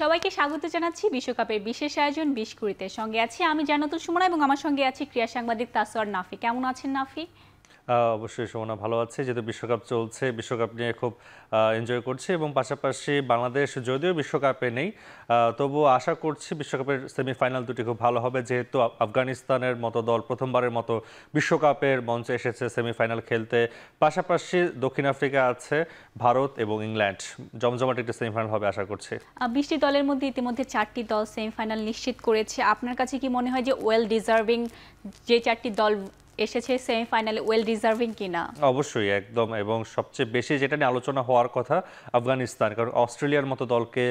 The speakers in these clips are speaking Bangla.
সবাইকে স্বাগত জানাচ্ছি বিশ্বকাপের বিশেষ আয়োজন 20-20-তে। সঙ্গে আছি আমি জান্নাতুল সুমনা এবং আমার সঙ্গে আছে ক্রীড়া সাংবাদিক তাসওয়ার নাফি। কেমন আছেন নাফি? অবশ্যই সুমনা ভালো আছে, যেহেতু বিশ্বকাপ চলছে, বিশ্বকাপ নিয়ে খুব এনজয় করছি এবং পাশাপাশি বাংলাদেশ যদিও বিশ্বকাপে নেই, তবুও আশা করছি বিশ্বকাপের সেমিফাইনাল দুটি খুব ভালো হবে, যেহেতু আফগানিস্তানের মতো দল প্রথমবারের মতো বিশ্বকাপের মঞ্চে এসেছে সেমিফাইনাল খেলতে। পাশাপাশি দক্ষিণ আফ্রিকা আছে, ভারত এবং ইংল্যান্ড। জমজমাট একটি সেমিফাইনাল হবে আশা করছি। 20টি দলের মধ্যে ইতিমধ্যে 4টি দল সেমিফাইনাল নিশ্চিত করেছে। আপনার কাছে কি মনে হয় যে ওয়েল ডিজার্ভিং যে 4টি দল এসেছে সেমিফাইনালে ওয়েল ডিজার্ভিং কিনা? অবশ্যই একদম, এবং সবচেয়ে বেশি যেটা নিয়ে আলোচনা হওয়ার কথা আফগানিস্তান, কারণ অস্ট্রেলিয়ার মতো দলকে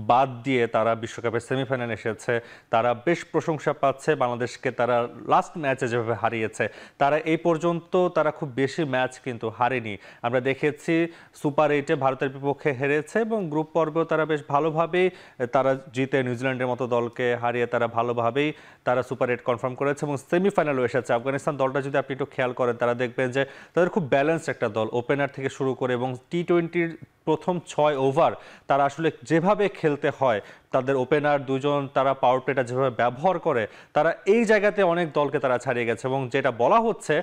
বাদ দিয়ে তারা বিশ্বকাপের সেমিফাইনালে এসেছে। তারা বেশ প্রশংসা পাচ্ছে, বাংলাদেশকে তারা লাস্ট ম্যাচে যেভাবে হারিয়েছে, তারা এই পর্যন্ত তারা খুব বেশি ম্যাচ কিন্তু হারেনি। আমরা দেখেছি সুপার 8-এ ভারতের বিপক্ষে হেরেছে এবং গ্রুপ পর্বেও তারা বেশ ভালোভাবেই তারা জিতে নিউজিল্যান্ডের মতো দলকে হারিয়ে তারা ভালোভাবেই তারা সুপার 8 কনফার্ম করেছে এবং সেমিফাইনালও এসেছে। আফগানিস্তান দলটা যদি আপনি একটু খেয়াল করেন, তারা দেখবেন যে তাদের খুব ব্যালেন্সড একটা দল, ওপেনার থেকে শুরু করে এবং টি-20-র প্রথম 6 ওভার তারা আসলে যেভাবে খেলতে হয়, তাদের ওপেনার দুজন তারা পাওয়ার প্লেটা যেভাবে ব্যবহার করে, তারা এই জায়গাতে অনেক দলকে তারা ছাড়িয়ে গেছে এবং যেটা বলা হচ্ছে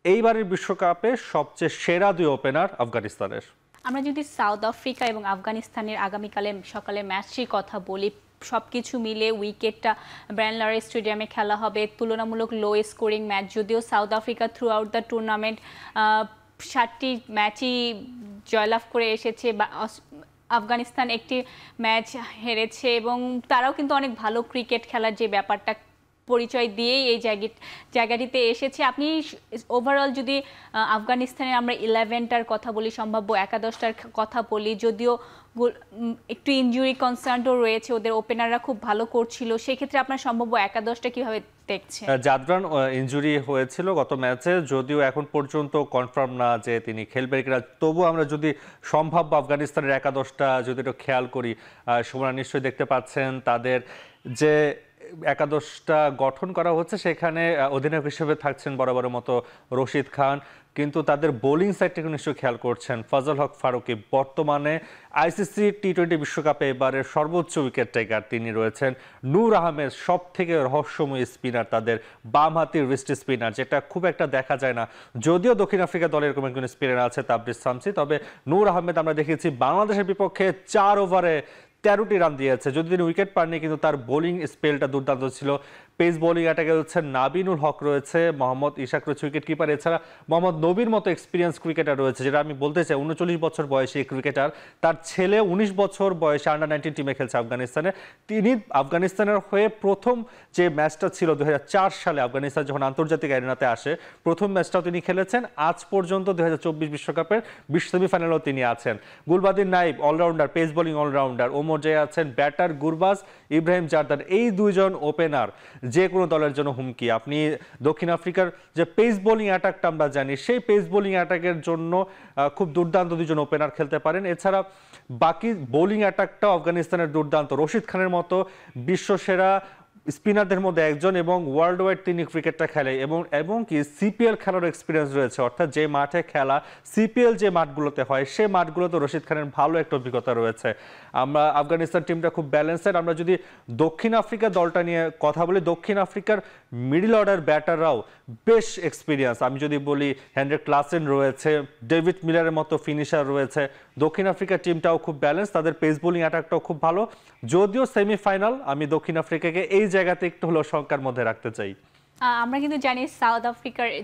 এইবারের বিশ্বকাপে সবচেয়ে সেরা দুই ওপেনার আফগানিস্তানের। আমরা যদি সাউথ আফ্রিকা এবং আফগানিস্তানের আগামীকালে সকালে ম্যাচটির কথা বলি, সবকিছু মিলে উইকেটটা ব্রায়ান লারা স্টেডিয়ামে খেলা হবে, তুলনামূলক লো স্কোরিং ম্যাচ। যদিও South Africa throughout the tournament 7টি ম্যাচই জয়লাভ করে এসেছে, বা আফগানিস্তান একটি ম্যাচ হেরেছে এবং তারাও কিন্তু অনেক ভালো ক্রিকেট খেলার যে ব্যাপারটা পরিচয় দিয়েই এই জায়গাটিতে এসেছে। আপনি ওভারঅল যদি আফগানিস্তানের আমরা 11টার কথা বলি, সম্ভাব্য একাদশটার কথা বলি, যদিও একটু ইনজুরি কনসার্নও রয়েছে, ওদের ওপেনাররা খুব ভালো করছিল, সেক্ষেত্রে আপনার সম্ভাব্য একাদশটা কিভাবে দেখছেন? জাদরান ইনজুরি হয়েছিল গত ম্যাচে, যদিও এখন পর্যন্ত কনফার্ম না যে তিনি খেলবেন কিনা। তবু আমরা যদি সম্ভাব্য আফগানিস্তানের একাদশটা যদি একটু খেয়াল করি, সুমনা নিশ্চয়ই দেখতে পাচ্ছেন তাদের যে একাদশটা গঠন করা হচ্ছে, সেখানে অধিনায়ক হিসেবে থাকছেন বরাবরের মতো রশিদ খান, কিন্তু তাদের বোলিং সাইডটাকে নিশ্চয়ই খেয়াল করছেন ফজল হক ফারুকী। বর্তমানে আইসিসি টি-20 বিশ্বকাপে এবারের সর্বোচ্চ উইকেট টেকার তিনি রয়েছেন। নূর আহমেদ সব থেকে রহস্যময় স্পিনার, তাদের বামহাতি রিস্ট স্পিনার, যেটা খুব একটা দেখা যায় না। যদিও দক্ষিণ আফ্রিকা দলের এরকম একজন স্পিনার আছে তাবরিজ শামসী, তবে নূর আহমেদ আমরা দেখেছি বাংলাদেশের বিপক্ষে 4 ওভারে 13টি রান দিয়েছে। যদি তিনি উইকেট পাননি, কিন্তু তার বোলিং স্পেলটা দুর্দান্ত ছিল। পেস বোলিং অ্যাটাকে হচ্ছে নাবিনুল হক রয়েছে, মোহাম্মদ ইশাক রয়েছে উইকেট কিপার, এছাড়া মোহাম্মদ নবীর মতো এক্সপিরিয়েন্স ক্রিকেটার রয়েছে, যেটা আমি বলতে চাই 39 বছর বয়সী ক্রিকেটার। তার ছেলে 19 বছর বয়সে আন্ডার-19 টিমে খেলছে আফগানিস্তানে। তিনি আফগানিস্তানের হয়ে প্রথম যে ম্যাচটা ছিল 2004 সালে আফগানিস্তান যখন আন্তর্জাতিক অ্যারেনাতে আসে, প্রথম ম্যাচটাও তিনি খেলেছেন। আজ পর্যন্ত 2024 বিশ্বকাপের সেমিফাইনালেও তিনি আছেন। Gulbadin Naib allrounder, pace bowling allrounder. Omarzai আছেন ব্যাটার, গুরবাজ, ইব্রাহিম জারদান, এই দুইজন ওপেনার যে কোনো দলের জন্য হুমকি। আপনি দক্ষিণ আফ্রিকার যে পেস বোলিং অ্যাটাকটা আমরা জানি, সেই পেস বোলিং অ্যাটাকের জন্য খুব দুর্দান্ত দুজন ওপেনার খেলতে পারেন। এছাড়া বাকি বোলিং অ্যাটাকটাও আফগানিস্তানের দুর্দান্ত। রশিদ খানের মতো বিশ্বসেরা স্পিনারদের মধ্যে একজন এবং ওয়ার্ল্ড ওয়াইড তিনি ক্রিকেটটা খেলে এবং কি সিপিএল খেলার এক্সপিরিয়েন্স রয়েছে, অর্থাৎ যে মাঠে খেলা সিপিএল যে মাঠগুলোতে হয় সেই মাঠগুলোতে রশিদ খানের ভালো একটা অভিজ্ঞতা রয়েছে। আমরা আফগানিস্তান টিমটা খুব ব্যালেন্সড। আমরা যদি দক্ষিণ আফ্রিকা দলটা নিয়ে কথা বলি, দক্ষিণ আফ্রিকার মিডল অর্ডার ব্যাটাররাও বেশ এক্সপিরিয়েন্স। আমি যদি বলি হেনরিক ক্লাসেন রয়েছে, ডেভিড মিলারের মতো ফিনিশার রয়েছে। দক্ষিণ আফ্রিকার টিমটাও খুব ব্যালেন্স, তাদের পেস বোলিং অ্যাটাকটাও খুব ভালো। যদিও সেমিফাইনাল আমি দক্ষিণ আফ্রিকাকে এই জায়গাতে একটু হলেও শঙ্কার মধ্যে রাখতে চাই। আমরা কিন্তু জানি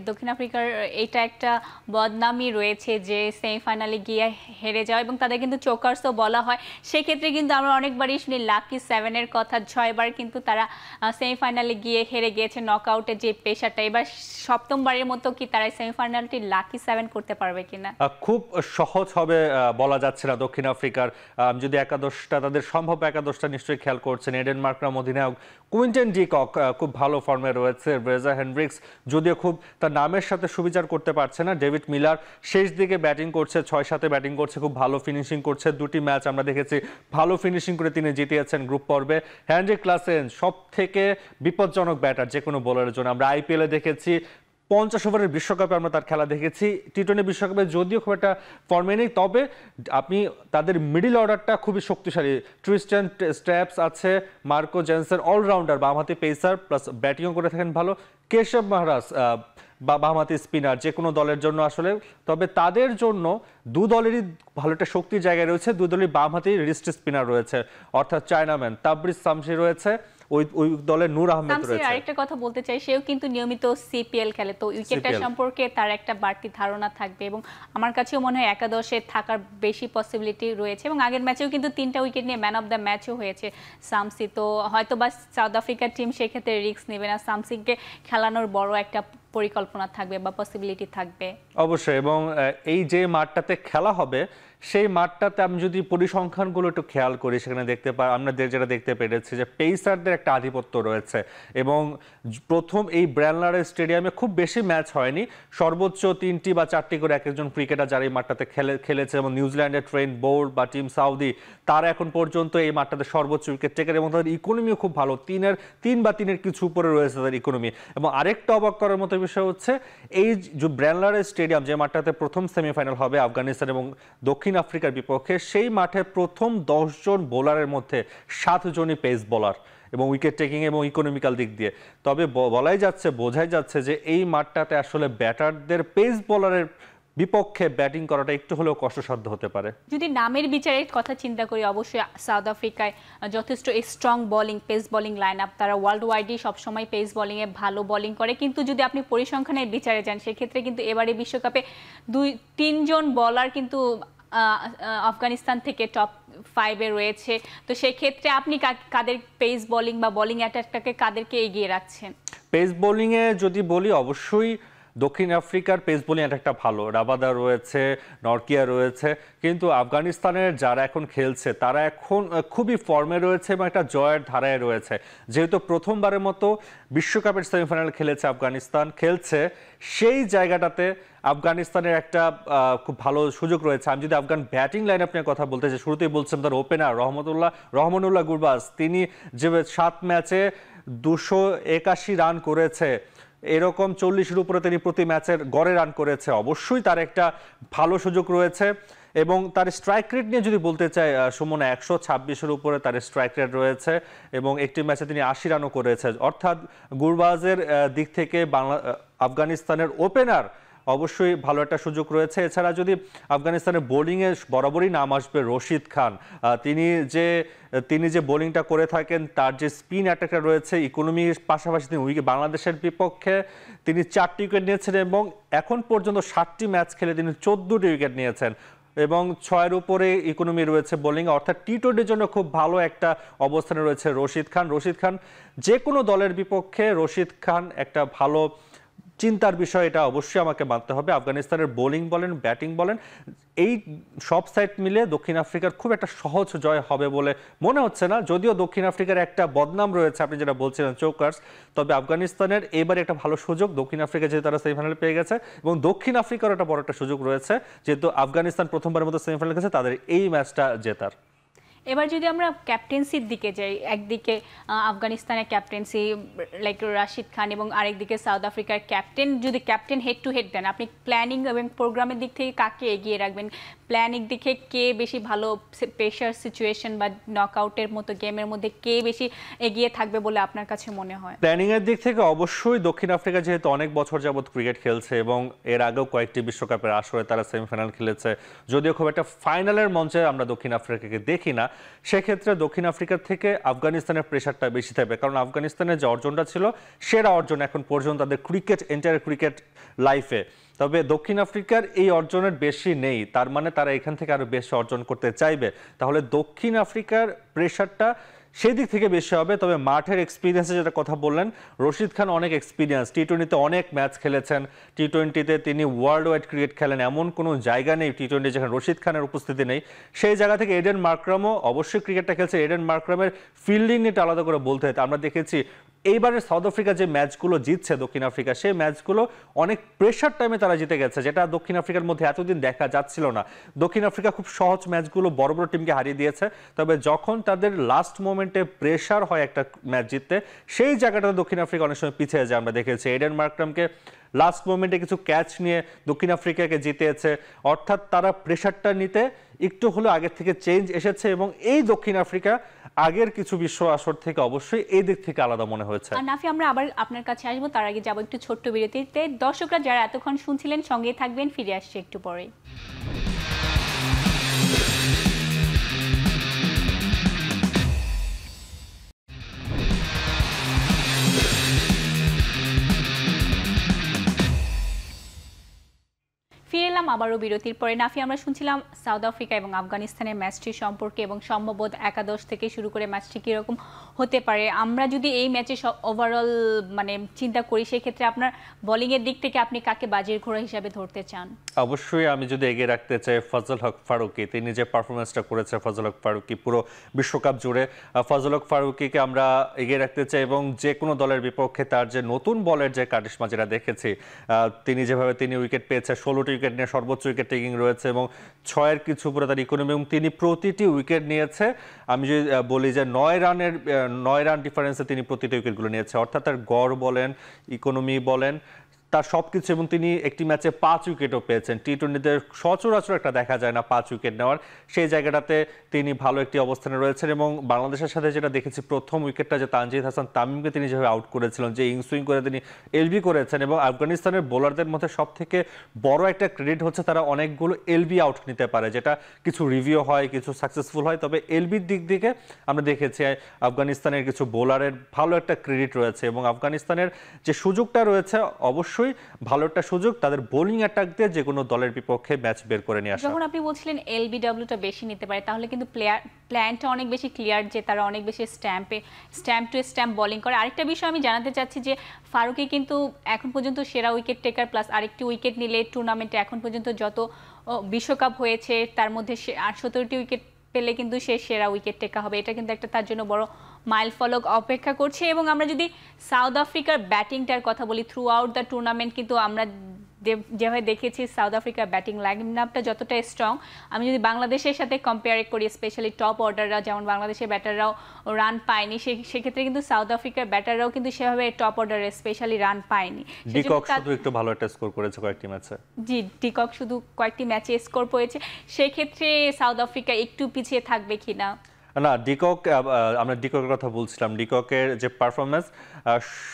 দক্ষিণ আফ্রিকার এটা একটা বদনামই রয়েছে যে সেমিফাইনালে গিয়ে হেরে যাওয়া, এবং তাদের কিন্তু চোকার্সও বলা হয়। সেক্ষেত্রে কিন্তু আমরা অনেকবারই শুনি লাকি 7-এর কথা, 6বার কিন্তু তারা সেমিফাইনালে গিয়ে হেরে গিয়েছে নকআউটে যে পেশাটা। এবার সপ্তমবারের মতো কি তারা সেমিফাইনালটি লাকি 7 করতে পারবে কিনা? খুব সহজ হবে বলা যাচ্ছে না দক্ষিণ আফ্রিকার। যদি একাদশটা, তাদের সম্ভাব্য একাদশটা নিশ্চয়ই খেয়াল করছেন। এডেন মার্করাম অধিনায়ক, কুইন্টন ডি কক খুব ভালো ফর্মে রয়েছে, ব্রেজা হেনড্রিক্স যদিও খুব তার নামের সাথে সুবিচার করতে পারছে না, ডেভিড মিলার শেষ দিকে ব্যাটিং করছে, 6-7 ব্যাটিং করছে, খুব ভালো ফিনিশিং করছে। 2টি ম্যাচ আমরা দেখেছি ভালো ফিনিশিং করে তিনি জিতিয়েছেন গ্রুপ পর্বে। হেনরিক ক্লাসেন সব থেকে বিপজ্জনক ব্যাটার যে কোনো বোলারের জন্য। আমরা আইপিএলে দেখেছি 50 ওভারের বিশ্বকাপে আমরা তার খেলা দেখেছি। টি-20 বিশ্বকাপে যদিও খুব একটা ফর্মে নেই, তবে আপনি তাদের মিডল অর্ডারটা খুবই শক্তিশালী। ট্রিস্টান স্ট্র্যাপস আছে, মার্কো জেনসেন অলরাউন্ডার, বামহাতি পেসার প্লাস ব্যাটিংও করে থাকেন ভালো। কেশব মহারাজ বা বামহাতি স্পিনার, যে কোনো দলের জন্য আসলে। তবে তাদের জন্য দু দলেরই ভালো একটা শক্তির জায়গায় রয়েছে, দু দলেরই বামহাতি রিস্ট স্পিনার রয়েছে, অর্থাৎ চায়নাম্যান তাবরিজ শামসি রয়েছে, ওই দলের নূর আহমেদ রয়েছে। আরেকটা কথা বলতে চাই, সেও কিন্তু নিয়মিত সিপিএল খেলে, তো উইকেটটা সম্পর্কে তার একটা বাড়তি ধারণা থাকবে এবং আমার কাছেও মনে হয় একাদশে থাকার বেশি পসিবিলিটি রয়েছে। এবং আগের ম্যাচেও কিন্তু 3টা উইকেট নিয়ে ম্যান অফ দ্য ম্যাচও হয়েছে শামসি। তো হয়তো বা সাউথ আফ্রিকার টিম সেক্ষেত্রে রিস্ক নেবে না, শামসিকে খেলানোর বড় একটা পরিকল্পনা থাকবে বা পসিবিলিটি থাকবে অবশ্যই। এবং এই যে মাঠটাতে খেলা হবে সেই মাঠটাতে আমি যদি পরিসংখ্যানগুলো একটু খেয়াল করি, সেখানে দেখতে পাই আমরা যেটা দেখতে পেরেছি যে পেসারদের একটা আধিপত্য রয়েছে। এবং প্রথম এই ব্র্যানলার স্টেডিয়ামে খুব বেশি ম্যাচ হয়নি, সর্বোচ্চ 3টি বা 4টি করে এক একজন ক্রিকেটার যারা এই মাঠটাতে খেলেছে। এবং নিউজিল্যান্ডের ট্রেন্ট বোল্ট বা টিম সাউদি, তারা এখন পর্যন্ত এই মাঠটাতে সর্বোচ্চ উইকেট টেকার, এবং তাদের ইকোনমিও খুব ভালো, 3 বা 3-এর কিছু উপরে রয়েছে তাদের ইকোনমি। এবং আরেকটা অবাক করার মতো বিষয় হচ্ছে এই যে ব্র্যানলার স্টেডিয়াম, যে মাঠটাতে প্রথম সেমিফাইনাল হবে আফগানিস্তান এবং দক্ষিণ আফ্রিকার বিপক্ষে, সেই মাঠে প্রথম 10 জন বোলারের মধ্যে 7 জনই পেস বোলার এবং উইকেট টেকিং এবং ইকোনমিক্যাল দিক দিয়ে। তবে বোঝাই যাচ্ছে যে এই মাঠটাতে আসলে ব্যাটারদের পেস বোলারের বিপক্ষে ব্যাটিং করাটা একটু হলেও কষ্টসাধ্য হতে পারে। যদি নামের বিচারের কথা চিন্তা করি, অবশ্যই সাউথ আফ্রিকায় যথেষ্ট strong bowling, pace bowling line up, তারা ওয়ার্ল্ড ওয়াইডই সবসময় পেস বোলিংয়ে ভালো বোলিং করে। কিন্তু যদি আপনি পরিসংখ্যানের বিচারে যান, সেক্ষেত্রে কিন্তু এবারে বিশ্বকাপে 2-3 জন বোলার কিন্তু আফগানিস্তান থেকে টপ 5-এ রয়েছে। তো সেই ক্ষেত্রে আপনি কাদের পেস বোলিং বা বোলিং অ্যাটাকটাকে কাদেরকে এগিয়ে রাখছেন? পেস বোলিংয়ে যদি বলি, অবশ্যই দক্ষিণ আফ্রিকার পেস বোলিং অ্যাটাকটা ভালো, রাবাদা রয়েছে, নরকিয়া রয়েছে। কিন্তু আফগানিস্তানের যারা এখন খেলছে তারা এখন খুবই ফর্মে রয়েছে এবং একটা জয়ের ধারায় রয়েছে। যেহেতু প্রথমবারের মতো বিশ্বকাপের সেমিফাইনাল খেলেছে আফগানিস্তান, খেলছে সেই জায়গাটাতে আফগানিস্তানের একটা খুব ভালো সুযোগ রয়েছে। আমি যদি আফগান ব্যাটিং লাইন আপনার কথা বলতে চাই, শুরুতেই বলছিলাম তার ওপেনার রহমানুল্লাহ গুরবাজ, তিনি যে 7 ম্যাচে 281 রান করেছে, এরকম 40-এর উপরে তিনি প্রতি ম্যাচের গড়ে রান করেছে। অবশ্যই তার একটা ভালো সুযোগ রয়েছে। এবং তার স্ট্রাইক রেট নিয়ে যদি বলতে চাই, সুমন 126-এর উপরে তার স্ট্রাইক রেট রয়েছে এবং একটি ম্যাচে তিনি 80 রানও করেছে। অর্থাৎ গুরবাজের দিক থেকে আফগানিস্তানের ওপেনার অবশ্যই ভালো একটা সুযোগ রয়েছে। এছাড়া যদি আফগানিস্তানের বোলিংয়ে বরাবরই নাম আসবে রশিদ খান, তিনি যে বোলিংটা করে থাকেন, তার যে স্পিন অ্যাটাকটা রয়েছে, ইকোনমির পাশাপাশি তিনি বাংলাদেশের বিপক্ষে তিনি 4টি উইকেট নিয়েছেন এবং এখন পর্যন্ত 7টি ম্যাচ খেলে তিনি 14টি উইকেট নিয়েছেন এবং 6-এর উপরে ইকোনমি রয়েছে বোলিং। অর্থাৎ টি-20-র জন্য খুব ভালো একটা অবস্থানে রয়েছে রশিদ খান। যে কোনো দলের বিপক্ষে রশিদ খান একটা ভালো চিন্তার বিষয়, এটা অবশ্যই আমাকে মানতে হবে। আফগানিস্তানের বোলিং বলেন, ব্যাটিং বলেন, এই সব সাইড মিলে দক্ষিণ আফ্রিকার খুব একটা সহজ জয় হবে বলে মনে হচ্ছে না। যদিও দক্ষিণ আফ্রিকার একটা বদনাম রয়েছে, আপনি যেটা বলছিলেন, চোকার্স। তবে আফগানিস্তানের এবারে একটা ভালো সুযোগ, দক্ষিণ আফ্রিকা যেহেতু তারা সেমিফাইনালে পেয়ে গেছে, এবং দক্ষিণ আফ্রিকার একটা বড় একটা সুযোগ রয়েছে যেহেতু আফগানিস্তান প্রথমবারের মতো সেমিফাইনালে গেছে, তাদের এই ম্যাচটা জেতার। এবার যদি আমরা ক্যাপ্টেন্সির দিকে যাই, একদিকে আফগানিস্তানের ক্যাপ্টেন্সি লাইক রাশিদ খান এবং আরেকদিকে সাউথ আফ্রিকার ক্যাপ্টেন হেড টু হেড দেন, আপনি প্ল্যানিং এবং প্রোগ্রামের দিক থেকে কাকে এগিয়ে রাখবেন? প্ল্যানিং দিকে কে বেশি ভালো, প্রেশার সিচুয়েশন বা নকআউটের মতো গেমের মধ্যে কে বেশি এগিয়ে থাকবে বলে আপনার কাছে মনে হয়? প্ল্যানিং এর দিক থেকে অবশ্যই দক্ষিণ আফ্রিকা যেহেতু অনেক বছর যাবত ক্রিকেট খেলছে এবং এর আগেও কয়েকটি বিশ্বকাপের আসরে তারা সেমিফাইনাল খেলেছে, যদিও খুব একটা ফাইনালের মঞ্চে আমরা দক্ষিণ আফ্রিকাকে দেখি না, সেক্ষেত্রে দক্ষিণ আফ্রিকার থেকে আফগানিস্তানের প্রেশারটা বেশি থাকবে। কারণ আফগানিস্তানের যে অর্জনটা ছিল সেরা অর্জন এখন পর্যন্ত তাদের এন্টায়ার ক্রিকেট লাইফে। তবে দক্ষিণ আফ্রিকার এই অর্জনের বেশি নেই, তার মানে তারা এখান থেকে আরো বেশি অর্জন করতে চাইবে। তাহলে দক্ষিণ আফ্রিকার প্রেশারটা সেই দিক থেকে বেশি হবে। তবে মাঠের এক্সপিরিয়েন্সে যেটা কথা বললেন, রশিদ খান অনেক এক্সপিরিয়েন্স, টি-20-তে অনেক ম্যাচ খেলেছেন, টি-20-তে তিনি ওয়ার্ল্ড ওয়াইড ক্রিকেট খেলেন, এমন কোনো জায়গা নেই টি-20 যেখানে রশিদ খানের উপস্থিতি নেই। সেই জায়গা থেকে এডেন মার্করামও অবশ্যই ক্রিকেটটা খেলছে। এডেন মার্করামের ফিল্ডিং নিয়ে আলাদা করে বলতে হয়, আমরা দেখেছি এইবারের সাউথ আফ্রিকা যে ম্যাচগুলো জিতছে দক্ষিণ আফ্রিকা, সেই ম্যাচগুলো অনেক প্রেশার টাইমে তারা জিতে গেছে, যেটা দক্ষিণ আফ্রিকার মধ্যে এতদিন দেখা যাচ্ছিল না। দক্ষিণ আফ্রিকা খুব সহজ ম্যাচগুলো বড় বড় টিমকে হারিয়ে দিয়েছে, তবে যখন তাদের লাস্ট মোমেন্ট মোমেন্টে প্রেশার হয় একটা ম্যাচ জিততে, সেই জায়গাটাতে দক্ষিণ আফ্রিকা অনেক সময় পিছিয়ে যায়। আমরা দেখেছি এডেন মার্করামকে লাস্ট মোমেন্টে কিছু ক্যাচ নিয়ে দক্ষিণ আফ্রিকাকে জিতিয়েছে, অর্থাৎ তারা প্রেশারটা নিতে একটু হলেও আগের থেকে চেঞ্জ এসেছে এবং এই দক্ষিণ আফ্রিকা আগের কিছু বিশ্ব আসর থেকে অবশ্যই এই দিক থেকে আলাদা মনে হয়েছে। আর নাফি, আমরা আবার আপনার কাছে আসবো, তার আগে যাবো একটু ছোট্ট বিরতিতে। দর্শকরা যারা এতক্ষণ শুনছিলেন সঙ্গেই থাকবেন, ফিরে আসছে একটু পরেই। ফিরে এলাম আবারও বিরতির পরে। নাফি, আমরা শুনছিলাম সাউথ আফ্রিকা এবং আফগানিস্তানের ম্যাচটি সম্পর্কে এবং সম্ভবত একাদশ থেকে শুরু করে ম্যাচটি কীরকম হতে পারে। আমরা যদি এই ম্যাচে ওভারঅল মানে চিন্তা করি, সেক্ষেত্রে আপনার বোলিংয়ের দিক থেকে আপনি কাকে বাজির ঘোড়া হিসাবে ধরতে চান? অবশ্যই আমি যদি এগিয়ে রাখতে চাই ফজল হক ফারুকি, তিনি যে পারফরমেন্সটা করেছে ফজল হক ফারুকি পুরো বিশ্বকাপ জুড়ে, ফজল হক ফারুকিকে আমরা এগিয়ে রাখতে চাই এবং যে কোনো দলের বিপক্ষে তার যে নতুন বলের যে কারিশমা যেটা দেখেছি, তিনি যেভাবে তিনি উইকেট পেয়েছে, 16টি উইকেট নিয়ে সর্বোচ্চ উইকেট টেকিং রয়েছে এবং 6-এর কিছু উপরে তার ইকোনমি এবং তিনি প্রতিটি উইকেট নিয়েছে। আমি যদি বলি যে 9 রান ডিফারেন্সে তিনি প্রতিটি উইকেটগুলো নিয়েছে, অর্থাৎ তার গড় বলেন, ইকোনমি বলেন, তার সবকিছু, এবং তিনি একটি ম্যাচে 5 উইকেটও পেয়েছেন। টি-20তে সচরাচর একটা দেখা যায় না 5 উইকেট নেওয়ার, সেই জায়গাটাতে তিনি ভালো একটি অবস্থানে রয়েছেন। এবং বাংলাদেশের সাথে যেটা দেখেছি, প্রথম উইকেটটা যে তানজিদ হাসান তামিমকে তিনি যেভাবে আউট করেছিলেন, যে ইনসুইং করে তিনি এলবি করেছেন, এবং আফগানিস্তানের বোলারদের মধ্যে সব থেকে বড় একটা ক্রেডিট হচ্ছে তারা অনেকগুলো এলবি আউট নিতে পারে, যেটা কিছু রিভিউ হয়, কিছু সাকসেসফুল হয়, তবে এলবির দিক থেকে আমরা দেখেছি আফগানিস্তানের কিছু বোলারের ভালো একটা ক্রেডিট রয়েছে এবং আফগানিস্তানের যে সুযোগটা রয়েছে অবশ্যই ভালো একটা সুযোগ তাদের বোলিং অ্যাটাক দিয়ে যে কোনো দলের বিপক্ষে ম্যাচ বের করে নিয়ে আসা। যখন আপনি বলছিলেন এলবিডব্লিউটা বেশি নিতে পারে, তাহলে কিন্তু প্ল্যানটা অনেক বেশি ক্লিয়ার, যে তারা অনেক বেশি স্ট্যাম্প টু স্ট্যাম্প বোলিং করে। আরেকটা বিষয় আমি জানাতে চাচ্ছি যে ফারুকি কিন্তু এখন পর্যন্ত সেরা উইকেট টেকার, প্লাস আরেকটি উইকেট নিলে টুর্নামেন্টে এখন পর্যন্ত যত বিশ্বকাপ হয়েছে তার মধ্যে 17টি উইকেট পেলে কিন্তু সে সেরা উইকেট টেকা হবে। এটা কিন্তু একটা তার জন্য বড় মাইল ফলক অপেক্ষা করছে। এবং আমরা যদি সাউথ আফ্রিকার ব্যাটিংটার কথা বলি, থ্রু আউট দ্য টুর্নামেন্ট কিন্তু আমরা যেভাবে দেখেছি সাউথ আফ্রিকার ব্যাটিং লাইন আপটা যতটা স্ট্রং, আমি যদি বাংলাদেশের সাথে কম্পেয়ার করি, স্পেশালি টপ অর্ডাররা, যেমন বাংলাদেশের ব্যাটাররাও রান পায়নি, সেক্ষেত্রে কিন্তু সাউথ আফ্রিকার ব্যাটাররাও কিন্তু সেভাবে টপ অর্ডারে স্পেশালি রান পায়নি। ডিকক শুধু একটু ভালো একটা স্কোর করেছে কয়েকটি ম্যাচে। জি, ডিকক শুধু কয়েকটি ম্যাচে স্কোর করেছে, সেক্ষেত্রে সাউথ আফ্রিকা একটু পিছিয়ে থাকবে কিনা? না, ডিকক, আমরা ডিককের কথা বলছিলাম। ডিককের যে পারফরমেন্স,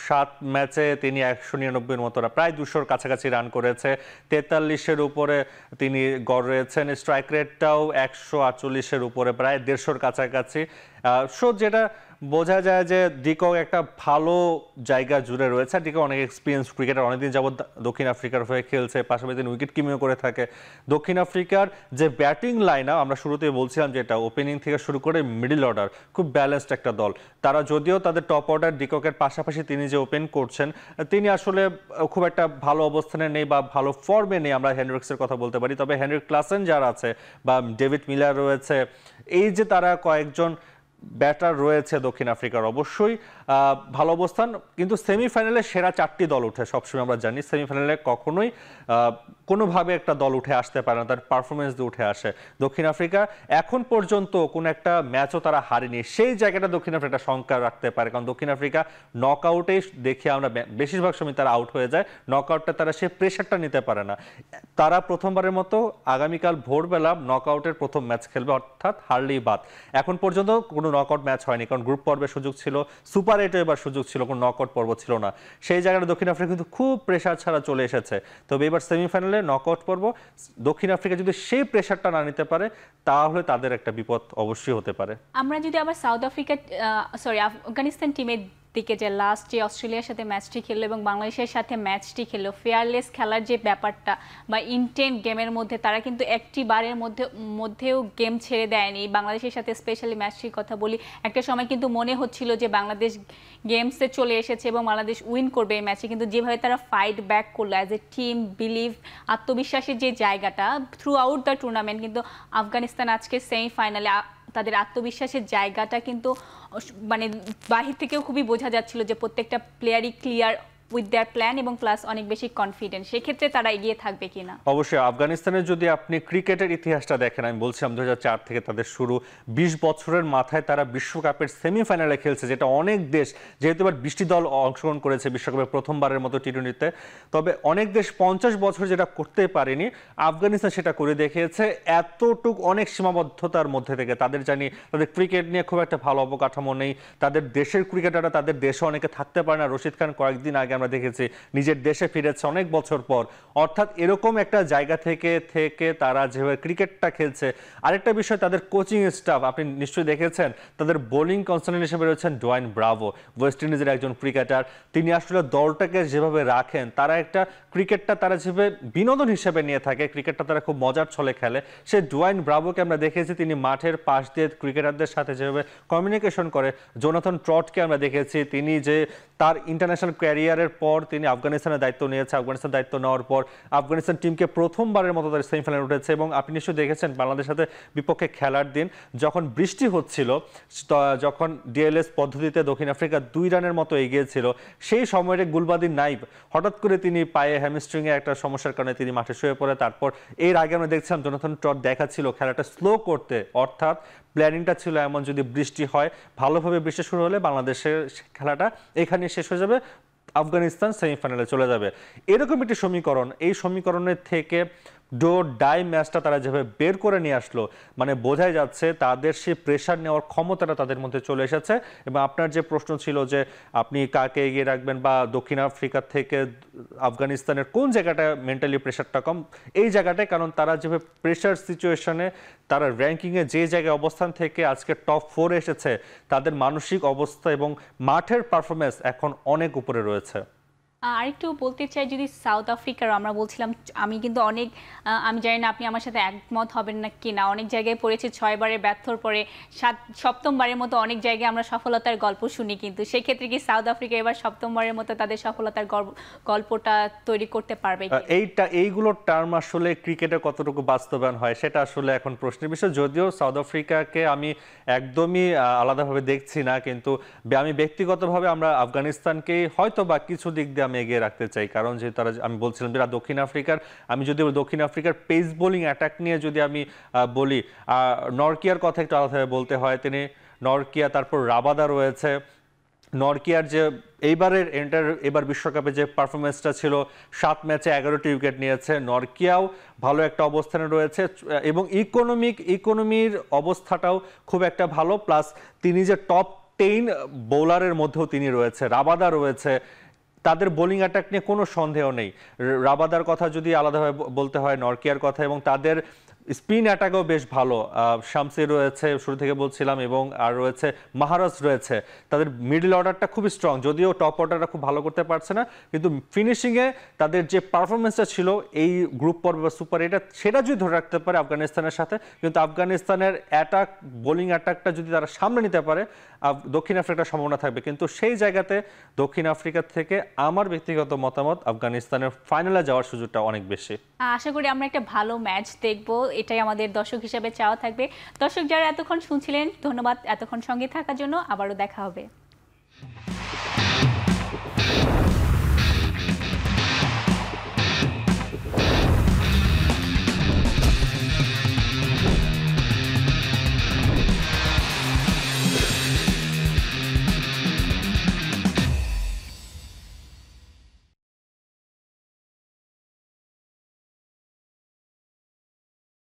7 ম্যাচে তিনি 199-এর মতো প্রায় 200-র কাছাকাছি রান করেছে, 43-এর উপরে তিনি গড় রয়েছেন, স্ট্রাইক রেটটাও 148-এর উপরে, প্রায় 150-র কাছাকাছি। যেটা বোঝা যায় যে ডিকক একটা ভালো জায়গা জুড়ে রয়েছে। ডিকক অনেক এক্সপিরিয়েন্স ক্রিকেটার, অনেকদিন যাবৎ দক্ষিণ আফ্রিকার হয়ে খেলছে, পাশাপাশি তিনি উইকেট কিপিংও করে থাকে। দক্ষিণ আফ্রিকার যে ব্যাটিং লাইন আপ, আমরা শুরুতেই বলছিলাম যে এটা ওপেনিং থেকে শুরু করে মিডল অর্ডার খুব ব্যালেন্সড একটা দল। তারা যদিও তাদের টপ অর্ডার ডিককের পাশাপাশি তিনি যে ওপেন করছেন, তিনি আসলে খুব একটা ভালো অবস্থানে নেই বা ভালো ফর্মে নেই, আমরা হেনরিক্সের কথা বলতে পারি। তবে হেনরিক ক্লাসেন যারা আছে বা ডেভিড মিলার রয়েছে, এই যে তারা কয়েকজন ব্যাটার রয়েছে দক্ষিণ আফ্রিকার, অবশ্যই ভালো অবস্থান। কিন্তু সেমিফাইনালে সেরা 4টি দল উঠে, সবসময় আমরা জানি সেমিফাইনালে কখনোই কোনোভাবে একটা দল উঠে আসতে পারে না, তার পারফরমেন্স দিয়ে উঠে আসে। দক্ষিণ আফ্রিকা এখন পর্যন্ত কোনো একটা ম্যাচও তারা হারেনি, সেই জায়গাটা দক্ষিণ আফ্রিকা শঙ্কা রাখতে পারে, কারণ দক্ষিণ আফ্রিকা নকআউটেই দেখি আমরা বেশিরভাগ সময় তারা আউট হয়ে যায়, নকআউটটা তারা সেই প্রেশারটা নিতে পারে না। তারা প্রথমবারের মতো আগামীকাল ভোরবেলা নকআউটের প্রথম ম্যাচ খেলবে, অর্থাৎ হারলেই বাদ। এখন পর্যন্ত কোনো নকআউট ম্যাচ হয়নি, কারণ গ্রুপ পর্বের সুযোগ ছিল, সুপার 8 এবার সুযোগ ছিল, কোনো নকআউট পর্ব ছিল না। সেই জায়গাটা দক্ষিণ আফ্রিকা কিন্তু খুব প্রেশার ছাড়া চলে এসেছে। তবে এবার সেমিফাইনালে নকআউট পর্ব, দক্ষিণ আফ্রিকা যদি সেই প্রেশারটা না নিতে পারে, তাহলে তাদের একটা বিপদ অবশ্যই হতে পারে। আমরা যদি আবার আফগানিস্তান টিমের দিকে যে লাস্ট যে অস্ট্রেলিয়ার সাথে ম্যাচটি খেললো এবং বাংলাদেশের সাথে ম্যাচটি খেললো, ফেয়ারলেস খেলার যে ব্যাপারটা বা ইনটেন্ট গেমের মধ্যে, তারা কিন্তু একটি বারের মধ্যেও গেম ছেড়ে দেয়নি। বাংলাদেশের সাথে স্পেশালি ম্যাচটির কথা বলি, একটা সময় কিন্তু মনে হচ্ছিল যে বাংলাদেশ গেমসে চলে এসেছে এবং বাংলাদেশ উইন করবে এই ম্যাচে, কিন্তু যেভাবে তারা ফাইট ব্যাক করলো অ্যাজ এ টিম, বিলিভ, আত্মবিশ্বাসের যে জায়গাটা থ্রু আউট দ্য টুর্নামেন্ট, কিন্তু আফগানিস্তান আজকে সেমিফাইনালে তাদের আত্মবিশ্বাসের জায়গাটা কিন্তু মানে বাহির থেকেও খুবই বোঝা যাচ্ছিল যে প্রত্যেকটা প্লেয়ারই ক্লিয়ার উইথ দেয়ার প্ল্যান এবং প্লাস অনেক বেশি কনফিডেন্ট, সেক্ষেত্রে তারা এগিয়ে থাকবে কিনা? অবশ্যই আফগানিস্তানের যদি আপনি ক্রিকেটের ইতিহাসটা দেখেন, আমি বলছিলাম 2004 থেকে তাদের শুরু, 20 বছরের মাথায় তারা বিশ্বকাপের সেমিফাইনালে খেলছে, যেটা অনেক দেশ, যেহেতু এবার 20টি দল অংশগ্রহণ করেছে বিশ্বকাপের প্রথমবারের মতো টি20-তে, তবে অনেক দেশ 50 বছর যেটা করতে পারেনি, আফগানিস্তান সেটা করে দেখিয়েছে। এতটুক অনেক সীমাবদ্ধতার মধ্যে থেকে তাদের জানি তাদের ক্রিকেট নিয়ে খুব একটা ভালো অবকাঠামো নেই, তাদের দেশের ক্রিকেটাররা তাদের দেশে অনেকে থাকতে পারে না। রশিদ খান কয়েকদিন আগে আমরা দেখেছি নিজের দেশে ফিরেছে অনেক বছর পর। অর্থাৎ এরকম একটা জায়গা থেকে থেকে তারা যেভাবে ক্রিকেটটা খেলছে। আরেকটা বিষয়, তাদের কোচিং স্টাফ আপনি নিশ্চয়ই দেখেছেন, তাদের বোলিং কনসালটেন্ট হিসেবে রয়েছেন ডোয়াইন ব্রাভো, ওয়েস্ট ইন্ডিজের একজন ক্রিকেটার। তিনি আসলে দলটাকে যেভাবে রাখেন, তারা একটা ক্রিকেটটা তারা যেভাবে বিনোদন হিসেবে নিয়ে থাকে, ক্রিকেটটা তারা খুব মজার ছলে খেলে। সে ডোয়াইন ব্রাভোকে আমরা দেখেছি তিনি মাঠের পাশ দিয়ে ক্রিকেটারদের সাথে যেভাবে কমিউনিকেশন করে। জোনাথন ট্রটকে আমরা দেখেছি, তিনি যে তার ইন্টারন্যাশনাল ক্যারিয়ারের পর তিনি আফগানিস্তানের দায়িত্ব নিয়েছে, আফগানিস্তান দায়িত্ব নেওয়ার পর আফগানিস্তান টিমকে প্রথমবারের মতো তাদের সেমিফাইনালে উঠেছে। এবং আপনি নিশ্চয়ই দেখেছেন বাংলাদেশের সাথে বিপক্ষে খেলার দিন যখন বৃষ্টি হচ্ছিল, যখন ডিএলএস পদ্ধতিতে দক্ষিণ আফ্রিকা 2 রানের মতো এগিয়েছিল, সেই সময়ে গুলবাদিন নাইব হঠাৎ করে তিনি পায়ে হ্যামস্ট্রিং এর একটা সমস্যার কারণে তিনি মাঠে শুয়ে পড়ে। তারপর এর আগে আমরা দেখছিলাম জোনাথন ট্রট দেখাচ্ছিল খেলাটা স্লো করতে, অর্থাৎ প্ল্যানিংটা ছিল এমন যদি বৃষ্টি হয়, ভালোভাবে বৃষ্টি শুরু হলে বাংলাদেশের খেলাটা এখানে শেষ হয়ে যাবে, আফগানিস্তান সেমিফাইনালে চলে যাবে। এরকম একটি সমীকরণ, এই সমীকরণের থেকে ডো ডাই ম্যাচটা তারা যেভাবে বের করে নিয়ে আসলো, মানে বোঝাই যাচ্ছে তাদের সেই প্রেশার নেওয়ার ক্ষমতাটা তাদের মধ্যে চলে এসেছে। এবং আপনার যে প্রশ্ন ছিল যে আপনি কাকে এগিয়ে রাখবেন বা দক্ষিণ আফ্রিকা থেকে আফগানিস্তানের কোন জায়গাটা মেন্টালি প্রেশারটা কম, এই জায়গাটায়, কারণ তারা যেভাবে প্রেশার সিচুয়েশনে তারা র্যাঙ্কিংয়ে যে জায়গায় অবস্থান থেকে আজকে টপ 4 এসেছে, তাদের মানসিক অবস্থা এবং মাঠের পারফরমেন্স এখন অনেক উপরে রয়েছে। আরেকটু বলতে চাই, যদি সাউথ আফ্রিকার আমরা বলছিলাম, আমি কিন্তু অনেক আমি জানি না আপনি আমার সাথে একমত হবেন না কি না, অনেক জায়গায় পড়েছি 6 বারে ব্যর্থর পরে 7ম বারের মতো অনেক জায়গায় আমরা সফলতার গল্প শুনি, কিন্তু সেই ক্ষেত্রে কি সাউথ আফ্রিকা এবার 7ম বারের মতো তাদের সফলতার গল্পটা তৈরি করতে পারবে? এইগুলোর টার্ম আসলে ক্রিকেটে কতটুকু বাস্তবায়ন হয় সেটা আসলে এখন প্রশ্নের বিষয়। যদিও সাউথ আফ্রিকাকে আমি একদমই আলাদাভাবে দেখছি না, কিন্তু আমি ব্যক্তিগতভাবে আমরা আফগানিস্তানকে হয়তো বা কিছু দিক দিয়ে এগিয়ে রাখতে চাই। কারণ যে তারা, আমি বলছিলাম যে দক্ষিণ আফ্রিকার, আমি যদি দক্ষিণ আফ্রিকার পেস বোলিং অ্যাটাক নিয়ে যদি আমি বলি, নরকিয়ার কথা একটু আলাদাভাবে বলতে হয়। তিনি নরকিয়া, তারপর রাবাদা রয়েছে। নরকিয়ার যে এবার বিশ্বকাপে যে পারফরমেন্সটা ছিল, 7 ম্যাচে 11টি উইকেট নিয়েছে, নরকিয়াও ভালো একটা অবস্থানে রয়েছে এবং ইকোনমির অবস্থাটাও খুব একটা ভালো, প্লাস তিনি যে টপ 10 বোলারের মধ্যেও তিনি রয়েছে। রাবাদা রয়েছে, তাদের বোলিং অ্যাটাক নিয়ে কোনো সন্দেহ নেই। রাবাদার কথা যদি আলাদাভাবে বলতে হয়, নরকিয়ার কথা, এবং তাদের স্পিন অ্যাটাকও বেশ ভালো। শামসি রয়েছে, শুরু থেকে বলছিলাম, এবং আর রয়েছে মাহারাজ রয়েছে। তাদের মিডল অর্ডারটা খুবই স্ট্রং, যদিও টপ অর্ডারটা খুব ভালো করতে পারছে না, কিন্তু ফিনিশিংয়ে তাদের যে পারফরমেন্সটা ছিল এই গ্রুপ পর্বে বা সুপার এইটে, সেটা যদি ধরে রাখতে পারে আফগানিস্তানের সাথে, কিন্তু আফগানিস্তানের বোলিং অ্যাটাকটা যদি তারা সামনে নিতে পারে, দক্ষিণ আফ্রিকার সম্ভাবনা থাকবে। কিন্তু সেই জায়গাতে দক্ষিণ আফ্রিকা থেকে আমার ব্যক্তিগত মতামত আফগানিস্তানের ফাইনালে যাওয়ার সুযোগটা অনেক বেশি। আশা করি আমরা একটা ভালো ম্যাচ দেখব, এটাই আমাদের দর্শক হিসেবে চাওয়া থাকবে। দর্শক যারা এতক্ষণ শুনছিলেন, ধন্যবাদ এতক্ষণ সঙ্গে থাকার জন্য। আবারও দেখা হবে।